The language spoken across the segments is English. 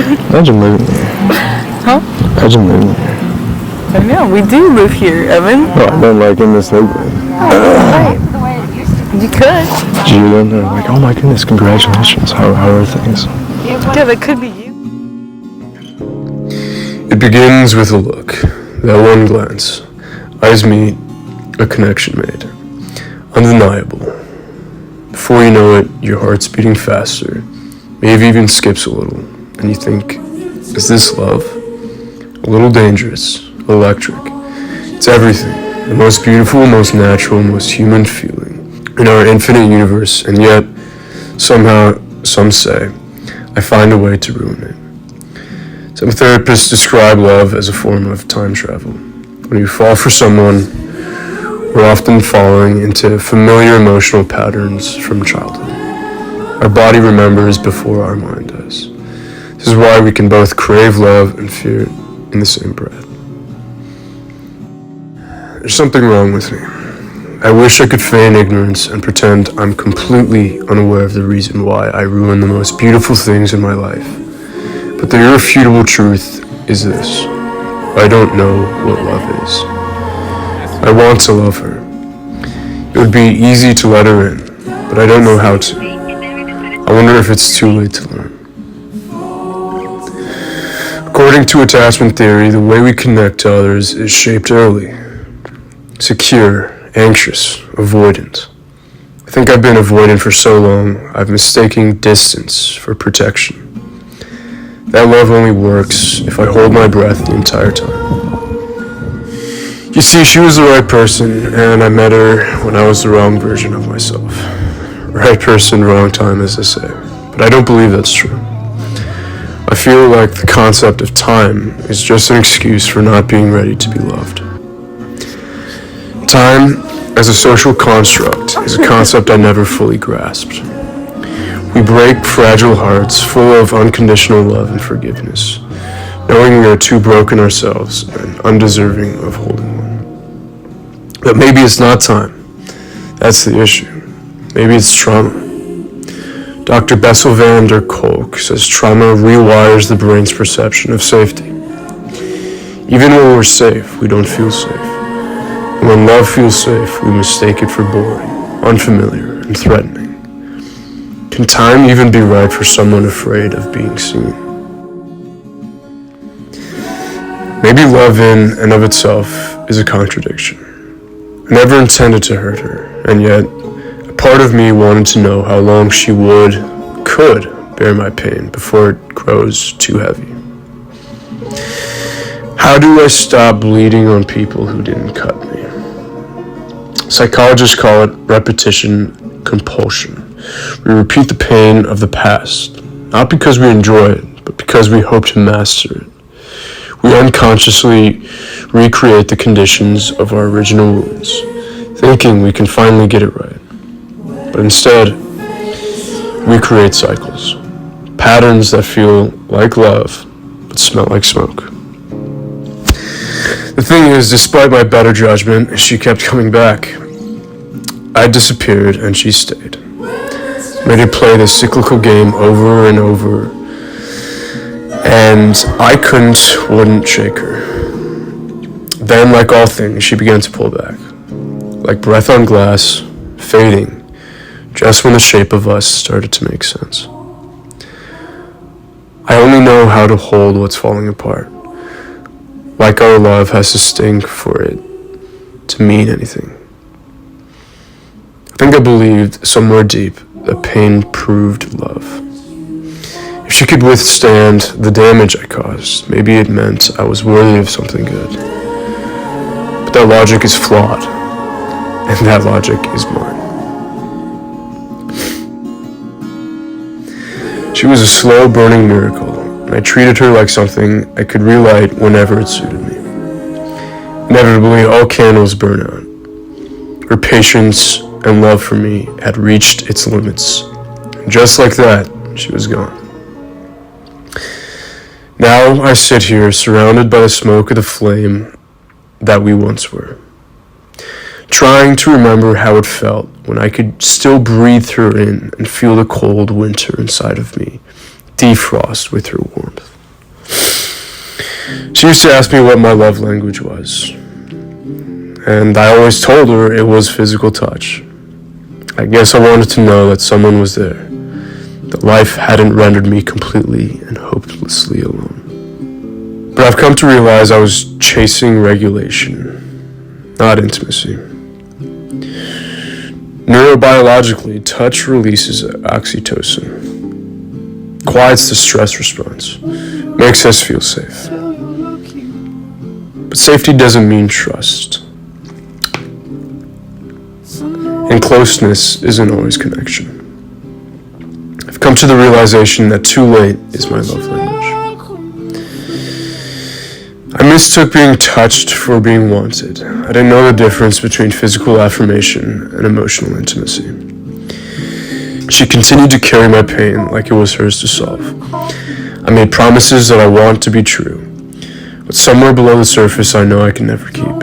Imagine living here. Huh? Imagine living here. I know, we do live here, Evan. No, I meant like in this neighborhood. Right. You could. Did you then? They're like, oh my goodness, congratulations. How are things? Yeah, that could be you. It begins with a look, that one glance. Eyes meet, a connection made. Undeniable. Before you know it, your heart's beating faster, maybe even skips a little, and you think, is this love? A little dangerous, electric. It's everything, the most beautiful, most natural, most human feeling in our infinite universe, and yet, somehow, some say, I find a way to ruin it. Some therapists describe love as a form of time travel. When you fall for someone, we're often falling into familiar emotional patterns from childhood. Our body remembers before our mind does. This is why we can both crave love and fear it in the same breath. There's something wrong with me. I wish I could feign ignorance and pretend I'm completely unaware of the reason why I ruin the most beautiful things in my life. But the irrefutable truth is this. I don't know what love is. I want to love her. It would be easy to let her in, but I don't know how to. I wonder if it's too late to learn. According to attachment theory, the way we connect to others is shaped early. Secure, anxious, avoidant. I think I've been avoidant for so long, I've mistaken distance for protection. That love only works if I hold my breath the entire time. You see, she was the right person, and I met her when I was the wrong version of myself. Right person, wrong time, as they say. But I don't believe that's true. I feel like the concept of time is just an excuse for not being ready to be loved. Time, as a social construct, is a concept I never fully grasped. We break fragile hearts full of unconditional love and forgiveness, knowing we are too broken ourselves and undeserving of holding one. But maybe it's not time. That's the issue. Maybe it's trauma. Dr. Bessel van der Kolk says trauma rewires the brain's perception of safety. Even when we're safe, we don't feel safe. And when love feels safe, we mistake it for boring, unfamiliar, and threatening. Can time even be right for someone afraid of being seen? Maybe love in and of itself is a contradiction. I never intended to hurt her, and yet a part of me wanted to know how long she could bear my pain before it grows too heavy. How do I stop bleeding on people who didn't cut me? Psychologists call it repetition compulsion. We repeat the pain of the past, not because we enjoy it, but because we hope to master it. We unconsciously recreate the conditions of our original wounds, thinking we can finally get it right. But instead, we create cycles, patterns that feel like love, but smell like smoke. The thing is, despite my better judgment, she kept coming back. I disappeared and she stayed. Made her play this cyclical game over and over, and I wouldn't shake her. Then, like all things, she began to pull back, like breath on glass, fading, just when the shape of us started to make sense. I only know how to hold what's falling apart. Like our love has to stink for it to mean anything. I think I believed somewhere deep that pain proved love. If she could withstand the damage I caused, maybe it meant I was worthy of something good. But that logic is flawed, and that logic is mine. She was a slow burning miracle, and I treated her like something I could relight whenever it suited me. Inevitably, all candles burn out. Her patience and love for me had reached its limits. And just like that, she was gone. Now I sit here surrounded by the smoke of the flame that we once were, trying to remember how it felt when I could still breathe her in and feel the cold winter inside of me defrost with her warmth. She used to ask me what my love language was, and I always told her it was physical touch. I guess I wanted to know that someone was there, that life hadn't rendered me completely and hopelessly alone. But I've come to realize I was chasing regulation, not intimacy. Neurobiologically, touch releases oxytocin, quiets the stress response, makes us feel safe. But safety doesn't mean trust. And closeness isn't always connection. I've come to the realization that too late is my love language. I mistook being touched for being wanted. I didn't know the difference between physical affirmation and emotional intimacy. She continued to carry my pain like it was hers to solve. I made promises that I want to be true, but somewhere below the surface I know I can never keep.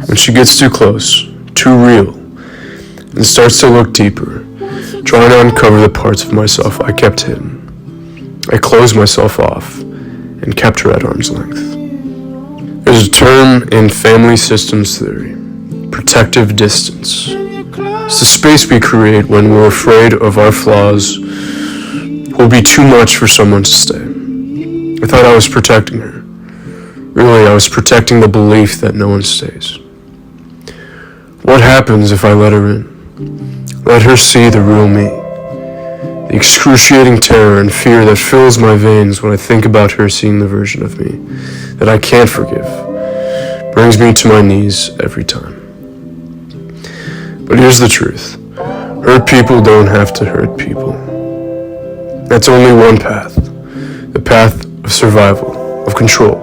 When she gets too close, too real, and starts to look deeper, trying to uncover the parts of myself I kept hidden, I closed myself off and kept her at arm's length. There's a term in family systems theory, protective distance. It's the space we create when we're afraid of our flaws will be too much for someone to stay. I thought I was protecting her. Really, I was protecting the belief that no one stays. What happens if I let her in? Let her see the real me. The excruciating terror and fear that fills my veins when I think about her seeing the version of me that I can't forgive brings me to my knees every time. But here's the truth. Hurt people don't have to hurt people. That's only one path. The path of survival, of control.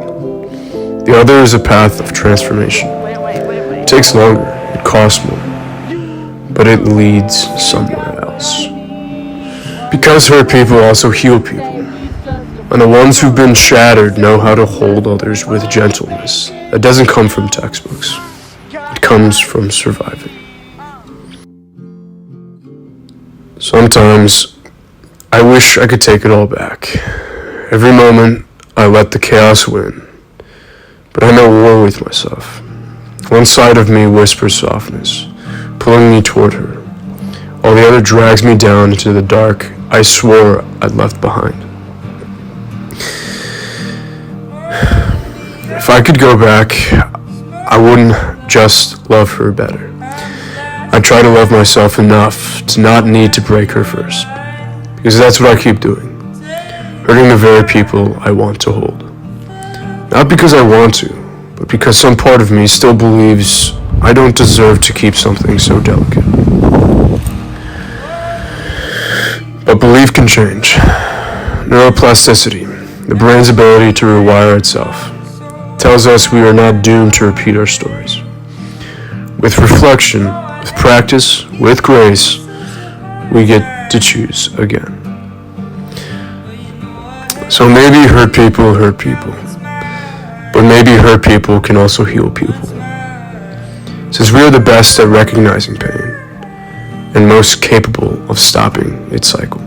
The other is a path of transformation. It takes longer, it costs more, but it leads somewhere else. Because hurt people also heal people. And the ones who've been shattered know how to hold others with gentleness. That doesn't come from textbooks. It comes from surviving. Sometimes, I wish I could take it all back. Every moment, I let the chaos win. But I'm at war with myself. One side of me whispers softness, pulling me toward her, while the other drags me down into the dark I swore I'd left behind. If I could go back, I wouldn't just love her better. I'd try to love myself enough to not need to break her first. Because that's what I keep doing. Hurting the very people I want to hold. Not because I want to, but because some part of me still believes I don't deserve to keep something so delicate. But belief can change. Neuroplasticity, the brain's ability to rewire itself, tells us we are not doomed to repeat our stories. With reflection, with practice, with grace, we get to choose again. So maybe hurt people, but maybe hurt people can also heal people. Since we are the best at recognizing pain and most capable of stopping its cycle.